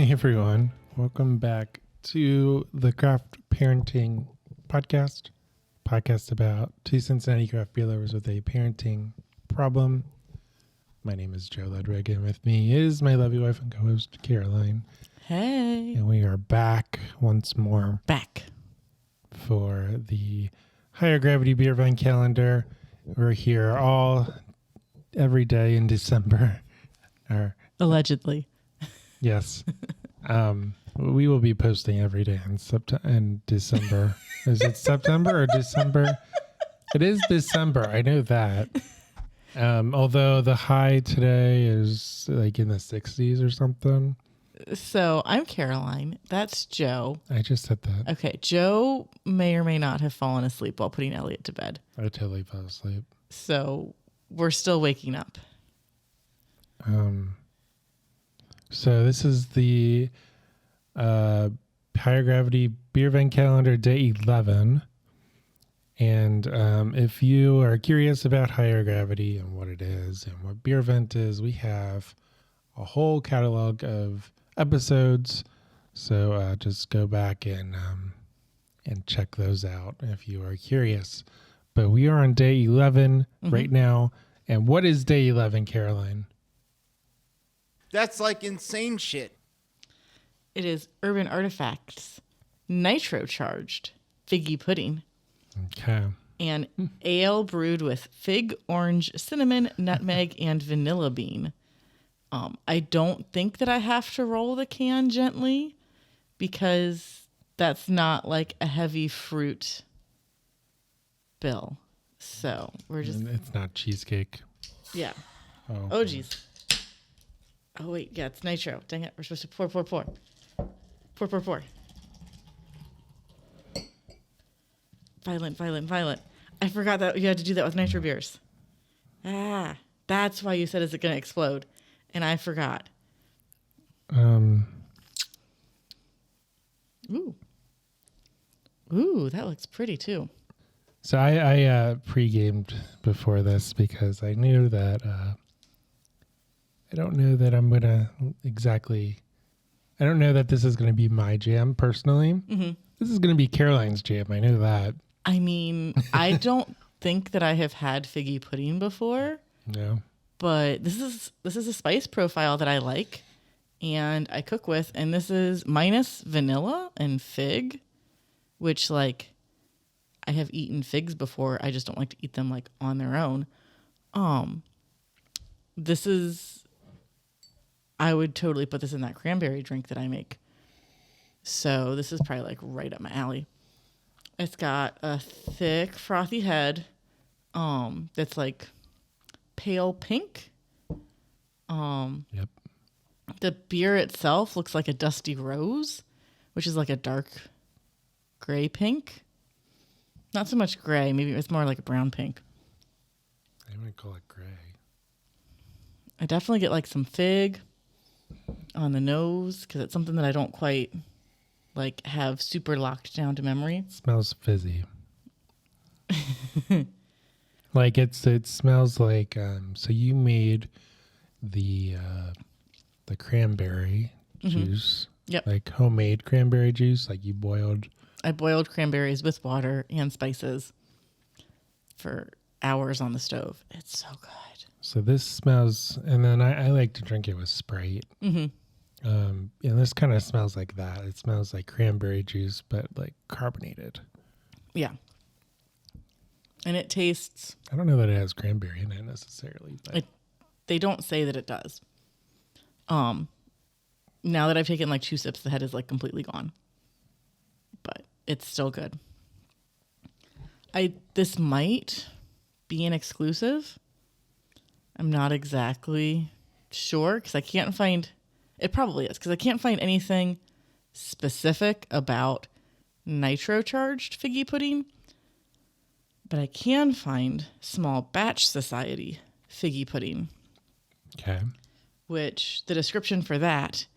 Hey everyone, welcome back to the Craft Parenting Podcast about two Cincinnati craft beer lovers with a parenting problem. My name is Joe Ledwig, and with me is my lovely wife and co-host Caroline. Hey. And we are back once more. Back. For the Higher Gravity Beervent calendar. We're here every day in December. Allegedly. Yes. We will be posting every day in December. Is it September or December? It is December. I know that. Although the high today is like in the 60s or something. So I'm Caroline. That's Joe. I just said that. Okay. Joe may or may not have fallen asleep while putting Elliot to bed. I totally fell asleep. So we're still waking up. So this is the Higher Gravity Beervent calendar day 11. And if you are curious about Higher Gravity and what it is and what Beervent is, we have a whole catalog of episodes. So just go back and check those out if you are curious. But we are on day 11 right now. And what is day 11, Caroline? That's like insane shit. It is Urban Artifacts Nitro charged Figgy pudding. Okay. And ale brewed with fig, orange, cinnamon, nutmeg, and vanilla bean. I don't think that I have to roll the can gently because that's not like a heavy fruit bill. So we're just... It's not cheesecake. Yeah. Oh, geez. Oh, wait. Yeah, it's nitro. Dang it. We're supposed to pour. Pour. Violent. I forgot that you had to do that with nitro beers. Ah, that's why you said, is it going to explode? And I forgot. Ooh, that looks pretty too. So I pre-gamed before this because I knew that I don't know that I'm going to I don't know that this is going to be my jam personally. Mm-hmm. This is going to be Caroline's jam. I know that. I mean, I don't think that I have had figgy pudding before. No. But this is a spice profile that I like and I cook with. And this is minus vanilla and fig, which like I have eaten figs before. I just don't like to eat them like on their own. I would totally put this in that cranberry drink that I make. So this is probably like right up my alley. It's got a thick, frothy head that's like pale pink. Yep. The beer itself looks like a dusty rose, which is like a dark gray pink. Not so much gray. Maybe it's more like a brown pink. I wouldn't call it gray. I definitely get like some fig on the nose because it's something that I don't quite like have super locked down to memory. It smells fizzy. Like it smells like so you made the cranberry juice. Yep. Like homemade cranberry juice, like I boiled cranberries with water and spices for hours on the stove. It's so good. So this smells, and then I like to drink it with Sprite. Mm-hmm. And this kind of smells like that. It smells like cranberry juice, but like carbonated. Yeah. And it tastes... I don't know that it has cranberry in it necessarily. But they don't say that it does. Now that I've taken like 2 sips, the head is like completely gone. But it's still good. This might be an exclusive. I'm not exactly sure because I can't find... It probably is because I can't find anything specific about nitro-charged figgy pudding. But I can find Small Batch Society figgy pudding. Okay. Which the description for that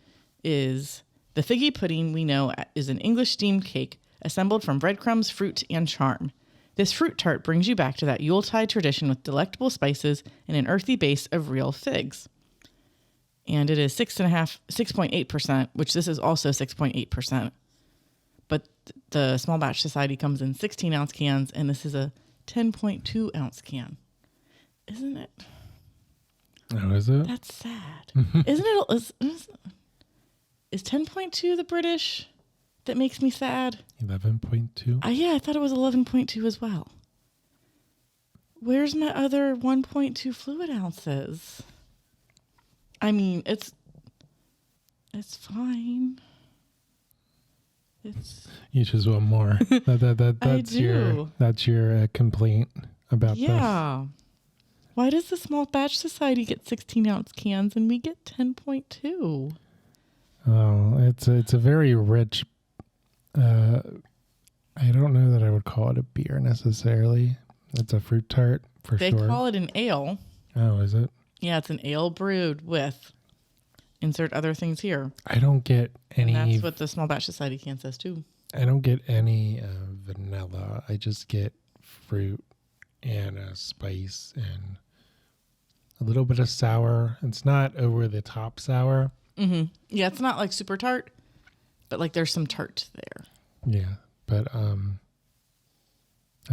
is the figgy pudding we know is an English steamed cake assembled from breadcrumbs, fruit, and charm. This fruit tart brings you back to that Yuletide tradition with delectable spices and an earthy base of real figs. And it is 6.8%, which this is also 6.8%. But the Small Batch Society comes in 16-ounce cans, and this is a 10.2-ounce can. Isn't it? Oh, is it? That's sad. Isn't it? Is 10.2 the British that makes me sad? 11.2? Yeah, I thought it was 11.2 as well. Where's my other 1.2 fluid ounces? I mean, it's fine. You just want more. That's your complaint about this. Yeah. Why does the Small Batch Society get 16-ounce cans and we get 10.2? Oh, it's a very rich. I don't know that I would call it a beer necessarily. It's a fruit tart for sure. They call it an ale. Oh, is it? Yeah, it's an ale brewed with insert other things here. I don't get any. And that's what the Small Batch Society can says too. I don't get any vanilla. I just get fruit and spice and a little bit of sour. It's not over the top sour. Mm-hmm. Yeah, it's not like super tart, but like there's some tart there. Yeah, but I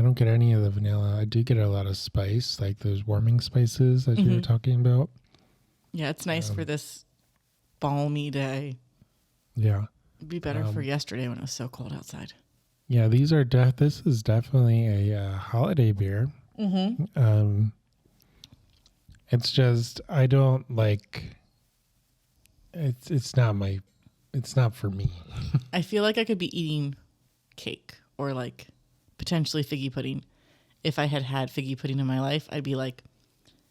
don't get any of the vanilla. I do get a lot of spice, like those warming spices that you were talking about. Yeah, it's nice for this balmy day. Yeah. It'd be better for yesterday when it was so cold outside. Yeah, these are this is definitely a holiday beer. Mm-hmm. It's just I don't like. It's not for me. I feel like I could be eating cake or like potentially figgy pudding. If I had figgy pudding in my life, I'd be like,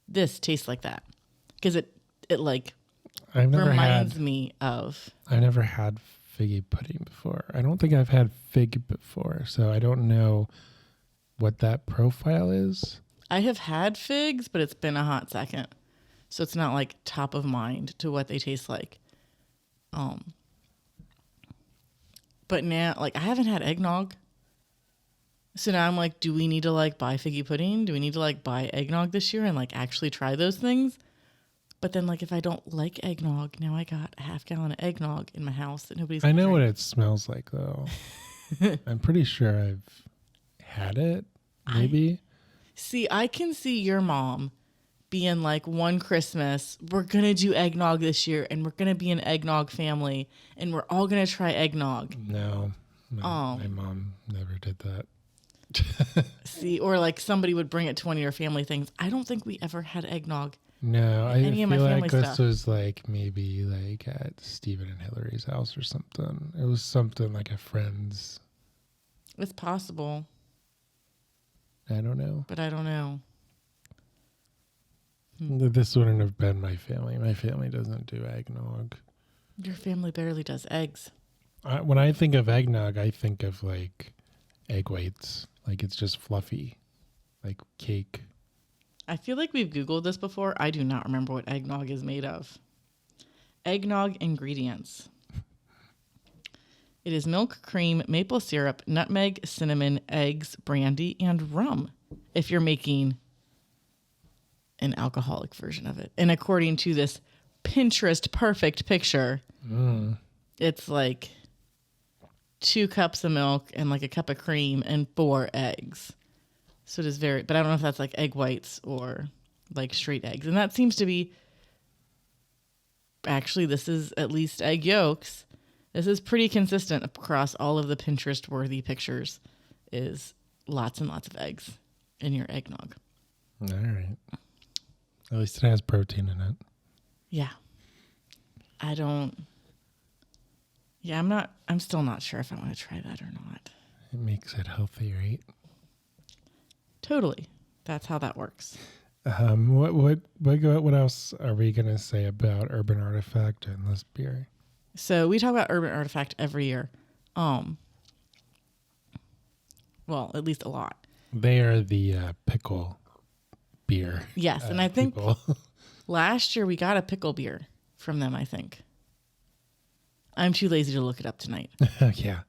this tastes like that, because it like reminds me of. I've never had figgy pudding before. I don't think I've had fig before, so I don't know what that profile is. I have had figs, but it's been a hot second, so it's not like top of mind to what they taste like. But now, like, I haven't had eggnog, so now I'm like, do we need to like buy figgy pudding? Do we need to like buy eggnog this year and like actually try those things? But then, like, if I don't like eggnog, now I got a half-gallon of eggnog in my house that nobody's. I know what it smells like, though. I'm pretty sure I've had it. Maybe. I can see your mom being like, one Christmas, we're going to do eggnog this year, and we're going to be an eggnog family, and we're all going to try eggnog. No, my mom never did that. Or like somebody would bring it to one of your family things. I don't think we ever had eggnog. No, I any feel of my like family this stuff. was like maybe like at Stephen and Hillary's house or something. It was something like a friend's. It's possible. I don't know. But I don't know. This wouldn't have been my family. My family doesn't do eggnog. Your family barely does eggs. When I think of eggnog, I think of like egg whites. Like it's just fluffy, like cake. I feel like we've Googled this before. I do not remember what eggnog is made of. Eggnog ingredients. It is milk, cream, maple syrup, nutmeg, cinnamon, eggs, brandy, and rum. If you're making an alcoholic version of it. And according to this Pinterest perfect picture, it's like 2 cups of milk and like a cup of cream and 4 eggs. So it is but I don't know if that's like egg whites or like straight eggs. And that seems to be, actually, this is at least egg yolks. This is pretty consistent across all of the Pinterest worthy pictures, is lots and lots of eggs in your eggnog. All right. At least it has protein in it. Yeah. I'm still not sure if I want to try that or not. It makes it healthy, right? Totally. That's how that works. What else are we gonna say about Urban Artifact and this beer? So we talk about Urban Artifact every year. Well, at least a lot. They are the pickle beer. Yes, and I think people. last year we got a pickle beer from them, I think. I'm too lazy to look it up tonight. Yeah.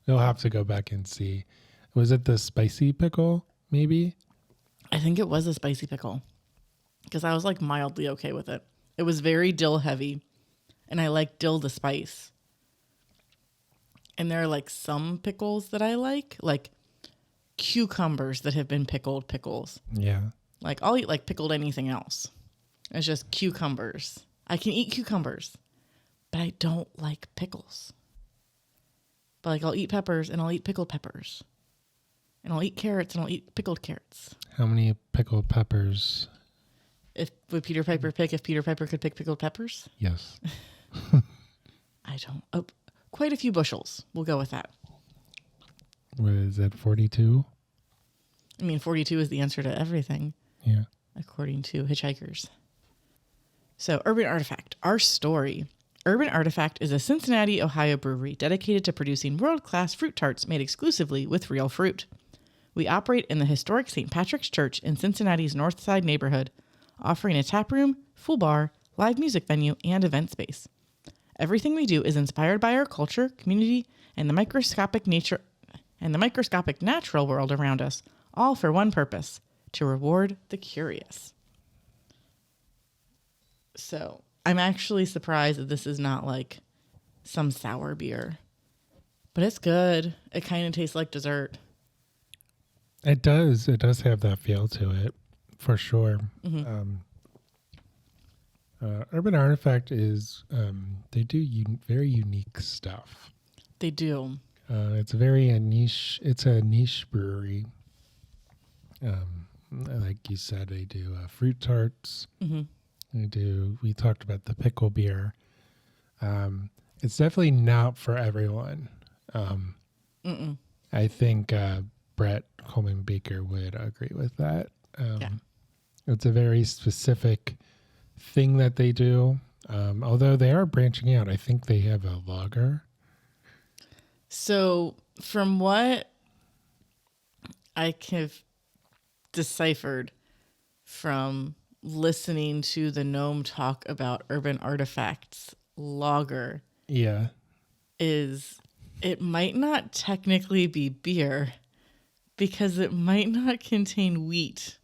You'll have to go back and see. Was it the spicy pickle, maybe? I think it was a spicy pickle, because I was like mildly okay with it. It was very dill heavy, and I like dill to spice. And there are like some pickles that I like cucumbers that have been pickled pickles. Yeah. Like I'll eat like pickled anything else. It's just cucumbers. I can eat cucumbers, but I don't like pickles. But like I'll eat peppers and I'll eat pickled peppers. And I'll eat carrots and I'll eat pickled carrots. How many pickled peppers? Would Peter Piper pick if Peter Piper could pick pickled peppers? Yes. I don't. Oh, quite a few bushels. We'll go with that. What is that, 42? I mean, 42 is the answer to everything, Yeah. according to Hitchhikers. So, Urban Artifact, our story. Urban Artifact is a Cincinnati, Ohio brewery dedicated to producing world-class fruit tarts made exclusively with real fruit. We operate in the historic St. Patrick's Church in Cincinnati's North Side neighborhood, offering a tap room, full bar, live music venue, and event space. Everything we do is inspired by our culture, community, and the microscopic natural world around us, all for one purpose: to reward the curious. So, I'm actually surprised that this is not like some sour beer. But it's good. It kind of tastes like dessert. It does. It does have that feel to it, for sure. Mm-hmm. Urban Artifact is, they do very unique stuff. They do. It's a niche brewery. Like you said, they do fruit tarts. Mm-hmm. We talked about the pickle beer. It's definitely not for everyone. I think Brett Coleman Baker would agree with that. Yeah. It's a very specific thing that they do. Although they are branching out. I think they have a lager. So, from what I have deciphered from listening to the gnome talk about Urban Artifacts lager, Yeah. is it might not technically be beer because it might not contain wheat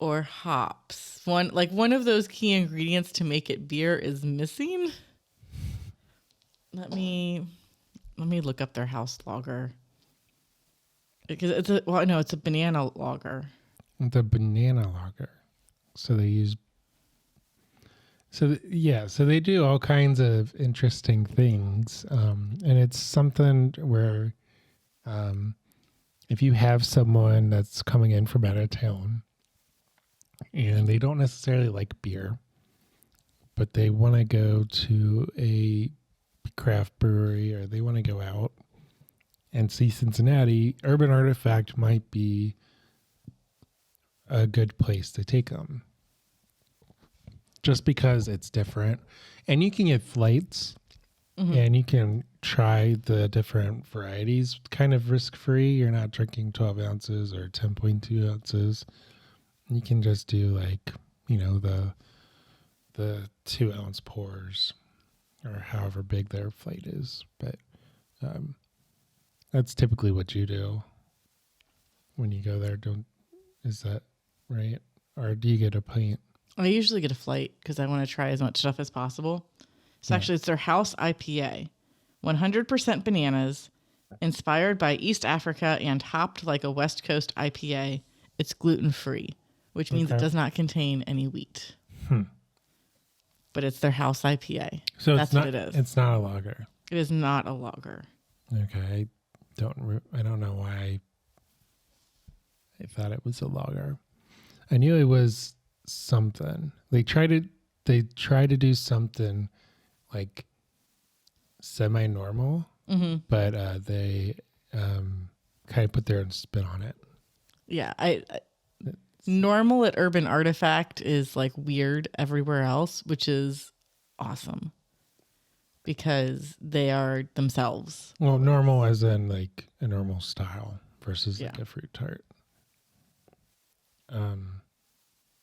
or hops. One of those key ingredients to make it beer is missing. Let me look up their house lager. Because it's a banana lager. It's a banana lager. So they use. So they do all kinds of interesting things, and it's something where, if you have someone that's coming in from out of town, and they don't necessarily like beer, but they want to go to a craft brewery or they want to go out and see Cincinnati, Urban Artifact might be a good place to take them. Just because it's different. And you can get flights and you can try the different varieties kind of risk-free. You're not drinking 12 ounces or 10.2 ounces. You can just do the 2-ounce pours or however big their flight is. But that's typically what you do when you go there. Is that right? Or do you get a pint? I usually get a flight because I want to try as much stuff as possible. So actually, it's their house IPA, 100% bananas, inspired by East Africa and hopped like a West Coast IPA. It's gluten-free, which means it does not contain any wheat. But it's their house IPA. So that's what it is. It's not a lager. It is not a lager. Okay, I don't know why I thought it was a lager. I knew it was something. They try to do something like semi-normal, but they kind of put their own spin on it. Yeah, normal at Urban Artifact is like weird everywhere else, which is awesome because they are themselves. Well, normal as in like a normal style versus like a fruit tart.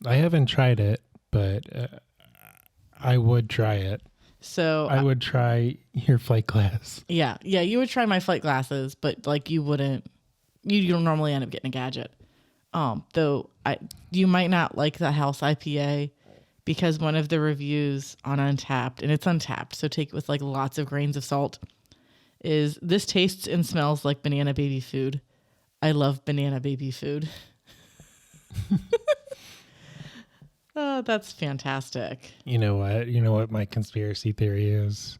I haven't tried it, but I would try it. So I would try your flight glass. Yeah, you would try my flight glasses, but like you wouldn't. You don't normally end up getting a gadget. Though you might not like the house IPA because one of the reviews on Untapped, and it's Untapped, so take it with like lots of grains of salt, is this tastes and smells like banana baby food. I love banana baby food. Oh, that's fantastic. You know what? You know what my conspiracy theory is?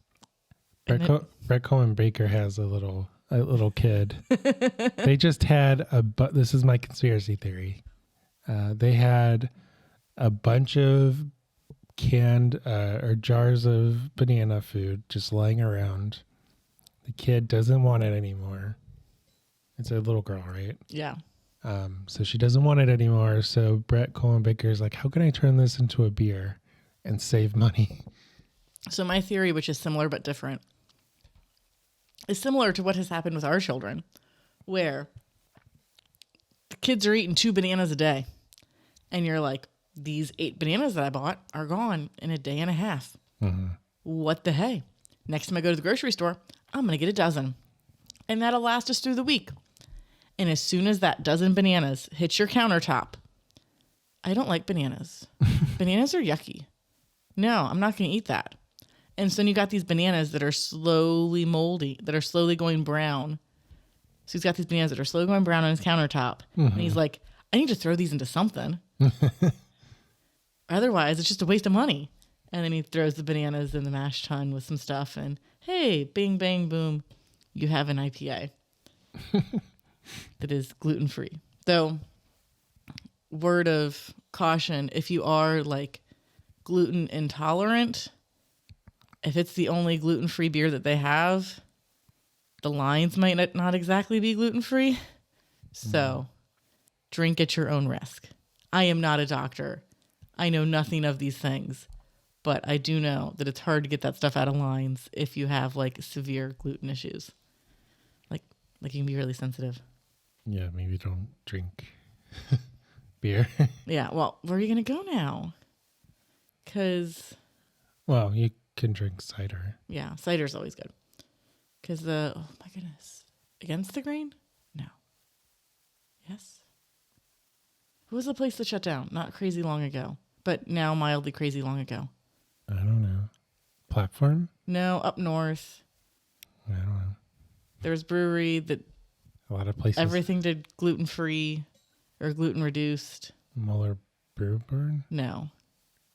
Brett Cohen Baker has a little kid. They just had this is my conspiracy theory. They had a bunch of canned or jars of banana food just lying around. The kid doesn't want it anymore. It's a little girl, right? Yeah. So she doesn't want it anymore. So Brett Cohen Baker is like, how can I turn this into a beer and save money? So my theory, which is similar but different, is similar to what has happened with our children, where the kids are eating 2 bananas a day. And you're like, these 8 bananas that I bought are gone in a day and a half. Mm-hmm. What the hey? Next time I go to the grocery store, I'm going to get a dozen. And that'll last us through the week. And as soon as that dozen bananas hits your countertop, I don't like bananas. Bananas are yucky. No, I'm not going to eat that. And so then you got these bananas that are slowly moldy, that are slowly going brown. So he's got these bananas that are slowly going brown on his countertop. Mm-hmm. And he's like, I need to throw these into something. Otherwise, it's just a waste of money. And then he throws the bananas in the mash tun with some stuff. And hey, bing, bang, boom, you have an IPA that is gluten-free. Though, word of caution, if you are like gluten intolerant, if it's the only gluten-free beer that they have, the lines might not exactly be gluten-free. So drink at your own risk. I am not a doctor. I know nothing of these things, but I do know that it's hard to get that stuff out of lines if you have like severe gluten issues. Like you can be really sensitive. Yeah, maybe don't drink beer. Yeah, well, where are you going to go now? Well, you can drink cider. Yeah, cider's always good. Because oh my goodness. Against the Grain? No. Yes? Who was the place that shut down? Not crazy long ago, but now mildly crazy long ago. I don't know. Platform? No, up north. I don't know. There was a brewery that A lot of places. everything did gluten-free or gluten-reduced. Muller Brewburn? No.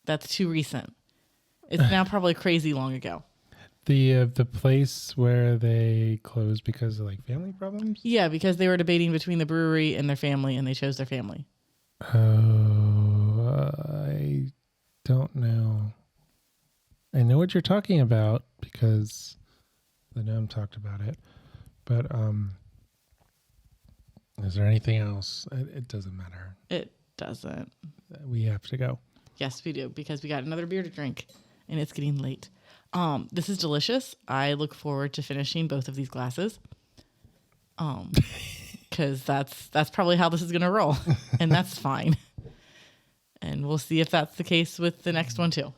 That's too recent. It's now probably crazy long ago. The place where they closed because of like family problems? Yeah, because they were debating between the brewery and their family, and they chose their family. Oh, I don't know. I know what you're talking about because the gnome talked about it. But is there anything else? It doesn't matter. It doesn't. We have to go. Yes, we do, because we got another beer to drink, and it's getting late. This is delicious. I look forward to finishing both of these glasses. Because that's probably how this is going to roll, and that's fine. And we'll see if that's the case with the next one too.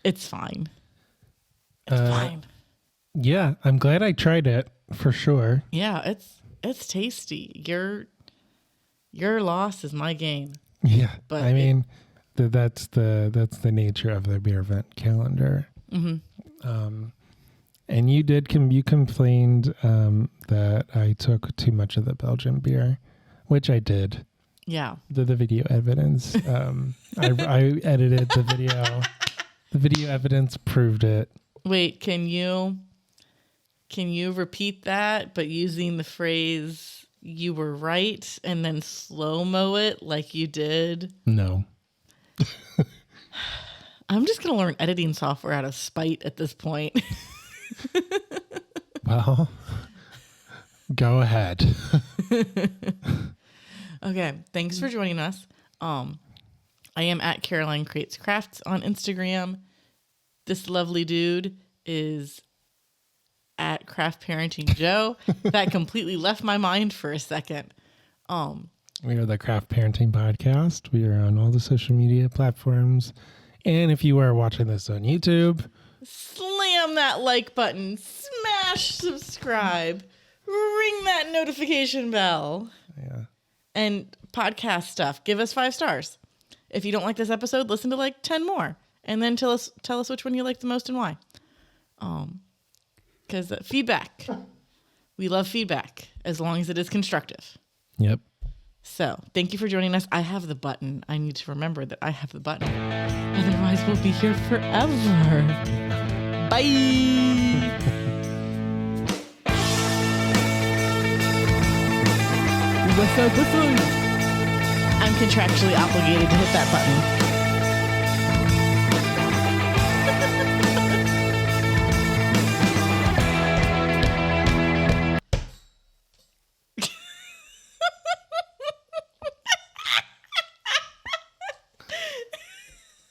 It's fine. It's fine. Yeah, I'm glad I tried it for sure. Yeah, it's tasty. Your loss is my gain. Yeah, But I mean, that's the nature of the Beervent calendar. Mm-hmm. And you complained that I took too much of the Belgian beer, which I did. Yeah. The video evidence. I edited the video. The video evidence proved it. Wait, can you repeat that, but using the phrase "you were right" and then slow-mo it like you did? No. I'm just going to learn editing software out of spite at this point. Well, go ahead. Okay, thanks for joining us. I am at Caroline Creates Crafts on Instagram. This lovely dude is at Craft Parenting Joe. That completely left my mind for a second. We are the Craft Parenting Podcast. We are on all the social media platforms. And if you are watching this on YouTube, Slam that like button, smash subscribe, ring that notification bell. yeah, And podcast stuff, give us 5 stars. If you don't like this episode, listen to like 10 more and then tell us which one you like the most and why. Because feedback, we love feedback as long as it is constructive. Yep. So thank you for joining us. I have the button. I need to remember that I have the button. Otherwise, we'll be here forever. Bye. What's up? I'm contractually obligated to hit that button.